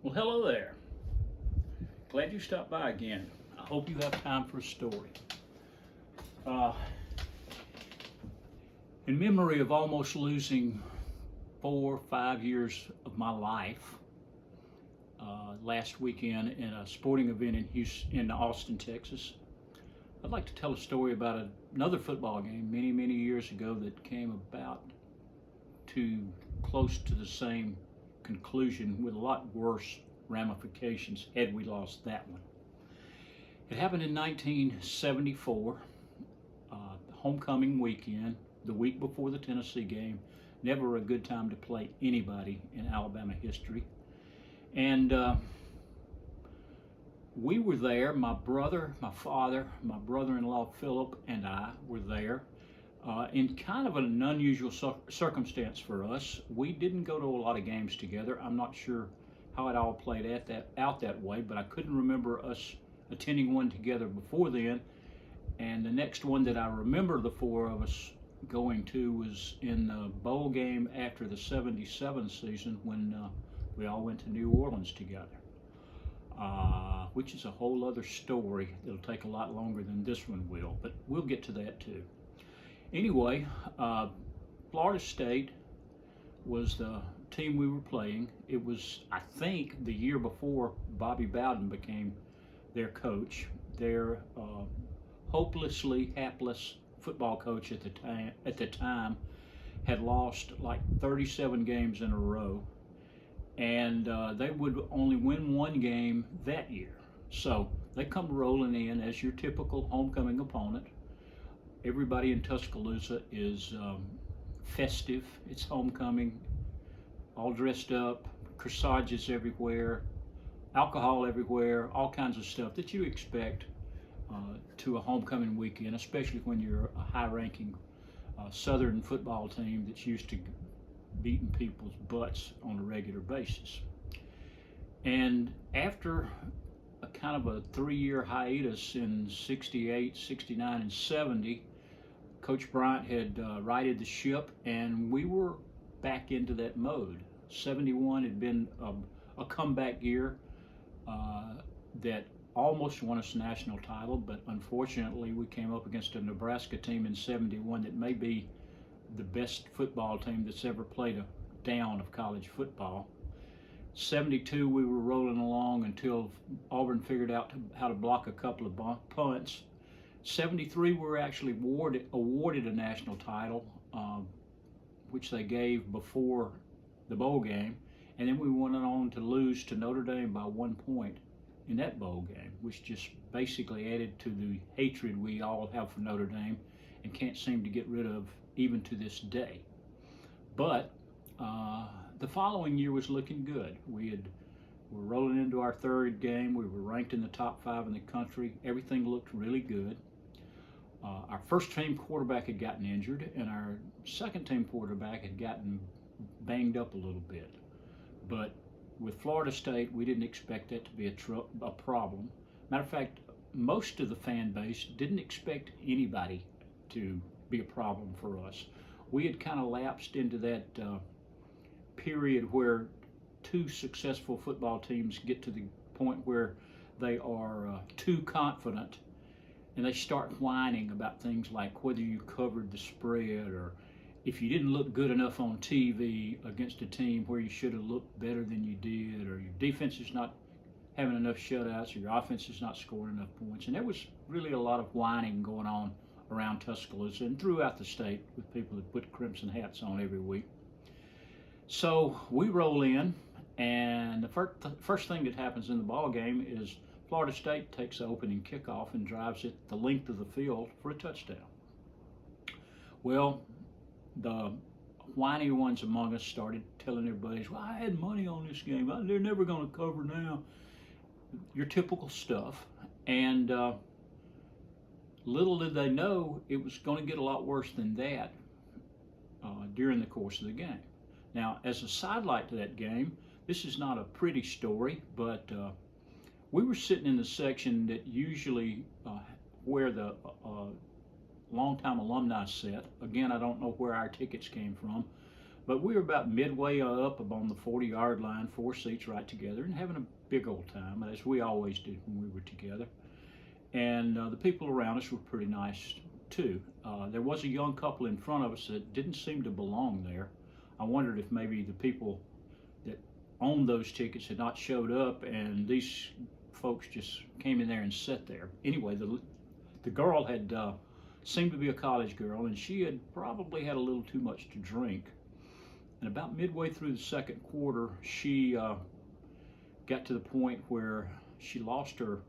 Well, hello there. Glad you stopped by again. I hope you have time for a story. Uh, in memory of almost losing 4 or 5 years of my life last weekend in a sporting event in Austin, Texas, I'd like to tell a story about another football game many years ago that came about to close to the same conclusion with a lot worse ramifications had we lost that one. It happened in 1974, homecoming weekend, the week before the Tennessee game. Never a good time to play anybody in Alabama history. And we were there, my brother, my father, my brother-in-law Philip, and I were there in kind of an unusual circumstance for us. We didn't go to a lot of games together. I'm not sure how it all played out that way, but I couldn't remember us attending one together before then. And the next one that I remember the four of us going to was in the bowl game after the '77 season when we all went to New Orleans together, which is a whole other story. It'll take a lot longer than this one will, but we'll get to that too. Anyway, Florida State was the team we were playing. It was, I think, the year before Bobby Bowden became their coach. Their hopelessly hapless football coach at the time had lost like 37 games in a row, and they would only win one game that year. So they come rolling in as your typical homecoming opponent. Everybody in Tuscaloosa is festive. It's homecoming, all dressed up, corsages everywhere, alcohol everywhere, all kinds of stuff that you expect to a homecoming weekend, especially when you're a high-ranking Southern football team that's used to beating people's butts on a regular basis. And after a kind of a 3-year hiatus in '68, '69, and '70, Coach Bryant had righted the ship, and we were back into that mode. '71 had been a comeback year that almost won us a national title, but unfortunately we came up against a Nebraska team in '71 that may be the best football team that's ever played a down of college football. '72 we were rolling along until Auburn figured out how to block a couple of punts. '73 we were actually awarded a national title, which they gave before the bowl game, and then we went on to lose to Notre Dame by 1 point in that bowl game, which just basically added to the hatred we all have for Notre Dame and can't seem to get rid of even to this day. But the following year was looking good. We're rolling into our third game. We were ranked in the top 5 in the country. Everything looked really good. Our first team quarterback had gotten injured, and our second team quarterback had gotten banged up a little bit. But with Florida State, we didn't expect that to be a problem. Matter of fact, most of the fan base didn't expect anybody to be a problem for us. We had kind of lapsed into that period where two successful football teams get to the point where they are too confident, and they start whining about things like whether you covered the spread, or if you didn't look good enough on TV against a team where you should have looked better than you did, or your defense is not having enough shutouts, or your offense is not scoring enough points. And there was really a lot of whining going on around Tuscaloosa and throughout the state with people that put crimson hats on every week. So we roll in, and the first thing that happens in the ball game is Florida State takes the opening kickoff and drives it the length of the field for a touchdown. Well, the whiny ones among us started telling their buddies, well, I had money on this game. They're never going to cover now. Your typical stuff. And little did they know it was going to get a lot worse than that during the course of the game. Now, as a sidelight to that game, this is not a pretty story, but we were sitting in the section that usually where the longtime alumni sit. Again, I don't know where our tickets came from, But we were about midway up on the 40-yard line, 4 seats right together, and having a big old time, as we always did when we were together. And the people around us were pretty nice too. There was a young couple in front of us that didn't seem to belong there. I wondered if maybe the people that owned those tickets had not showed up, and these folks just came in there and sat there. Anyway, the girl had seemed to be a college girl, and she had probably had a little too much to drink. And about midway through the second quarter, she got to the point where she lost her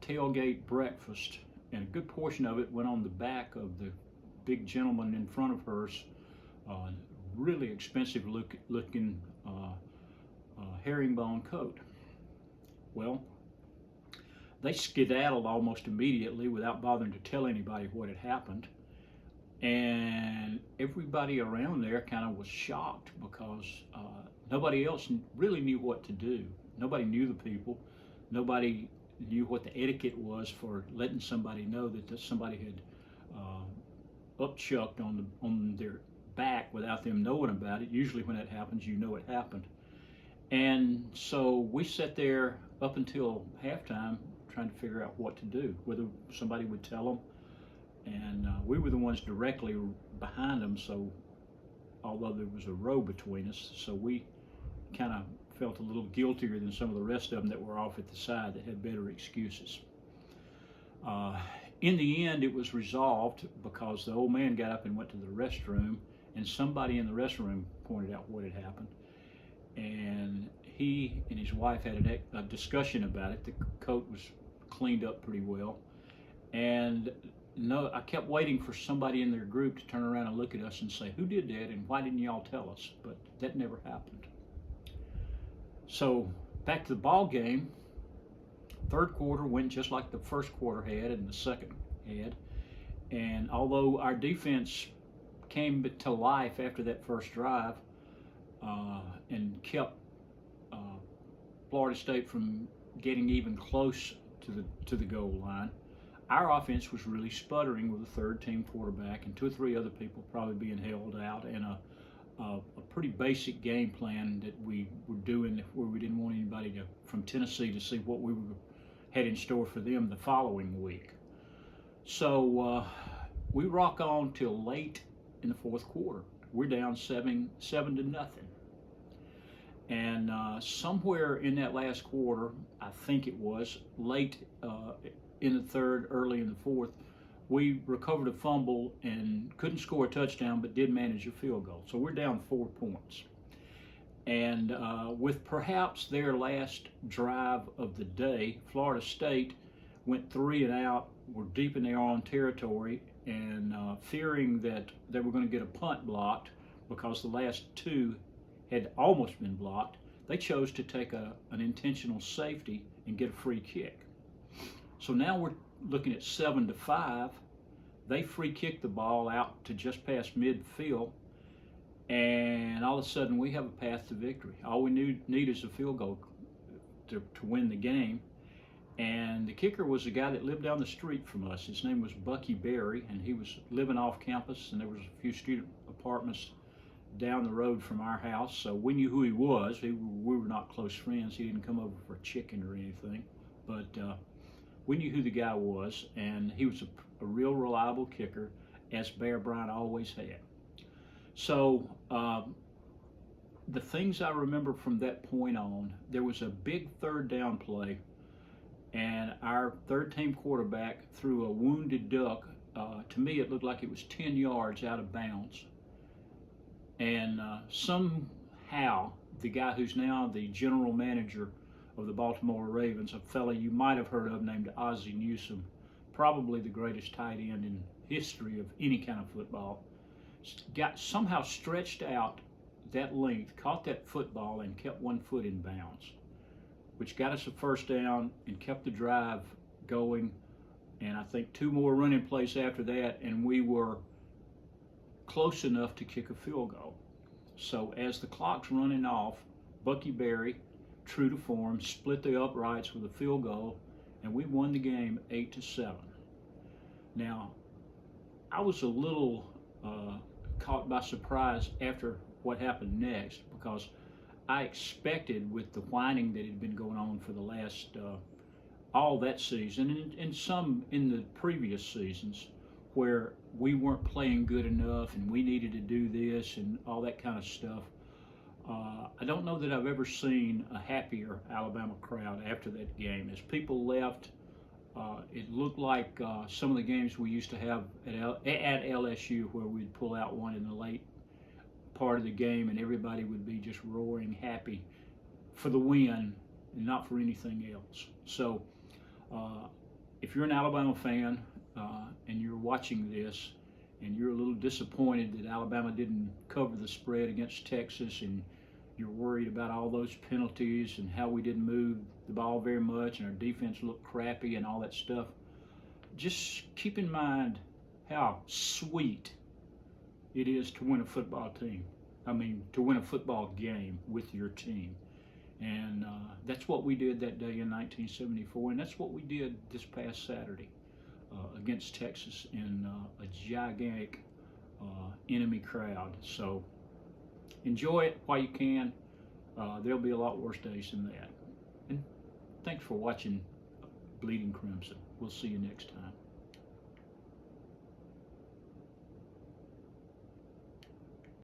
tailgate breakfast, and a good portion of it went on the back of the big gentleman in front of hers. Really expensive looking herringbone coat. Well, they skedaddled almost immediately without bothering to tell anybody what had happened. And everybody around there kind of was shocked because nobody else really knew what to do. Nobody knew the people. Nobody knew what the etiquette was for letting somebody know that somebody had upchucked on their back without them knowing about it. Usually when that happens, you know it happened. And so we sat there up until halftime trying to figure out what to do, whether somebody would tell them. And we were the ones directly behind them, so although there was a row between us, so we kind of felt a little guiltier than some of the rest of them that were off at the side that had better excuses. In the end, it was resolved because the old man got up and went to the restroom, and somebody in the restroom pointed out what had happened. And he and his wife had a discussion about it. The coat was cleaned up pretty well. And no, I kept waiting for somebody in their group to turn around and look at us and say, "Who did that and why didn't y'all tell us?" But that never happened. So back to the ball game. Third quarter went just like the first quarter had and the second had. And although our defense came to life after that first drive and kept Florida State from getting even close to the goal line, our offense was really sputtering with a third-team quarterback and 2 or 3 other people probably being held out, and a pretty basic game plan that we were doing where we didn't want anybody from Tennessee to see what we had in store for them the following week. So we rock on till late in the fourth quarter. We're down 7-0. And somewhere in that last quarter, I think it was late in the third, early in the fourth, we recovered a fumble and couldn't score a touchdown, but did manage a field goal. So we're down 4 points. And with perhaps their last drive of the day, Florida State went 3 and out, were deep in their own territory, and fearing that they were going to get a punt blocked because the last 2 had almost been blocked, they chose to take an intentional safety and get a free kick. So now we're looking at 7-5. They free kick the ball out to just past midfield, and all of a sudden we have a path to victory. All we need is a field goal to win the game. And the kicker was a guy that lived down the street from us. His name was Bucky Berry, and he was living off campus, and there was a few student apartments down the road from our house, so we knew who he was. We were not close friends. He didn't come over for chicken or anything, but we knew who the guy was, and he was a real reliable kicker, as Bear Bryant always had. So the things I remember from that point on, there was a big third down play, and our third-team quarterback threw a wounded duck. To me, it looked like it was 10 yards out of bounds. And somehow, the guy who's now the general manager of the Baltimore Ravens, a fellow you might have heard of named Ozzie Newsome, probably the greatest tight end in history of any kind of football, got somehow stretched out that length, caught that football, and kept 1 foot in bounds, which got us a first down and kept the drive going. And I think 2 more running plays after that, and we were close enough to kick a field goal. So as the clock's running off, Bucky Berry, true to form, split the uprights with a field goal, and we won the game 8-7. Now, I was a little caught by surprise after what happened next, because I expected, with the whining that had been going on for the last all that season, and some in the previous seasons, where we weren't playing good enough and we needed to do this and all that kind of stuff. I don't know that I've ever seen a happier Alabama crowd after that game. As people left, it looked like some of the games we used to have at LSU, where we'd pull out one in the late part of the game and everybody would be just roaring happy for the win and not for anything else. So if you're an Alabama fan and you're watching this and you're a little disappointed that Alabama didn't cover the spread against Texas, and you're worried about all those penalties and how we didn't move the ball very much and our defense looked crappy and all that stuff, just keep in mind how sweet it is to win a football team. To win a football game with your team. And that's what we did that day in 1974, and that's what we did this past Saturday against Texas in a gigantic enemy crowd. So enjoy it while you can. There'll be a lot worse days than that. And thanks for watching Bleeding Crimson. We'll see you next time.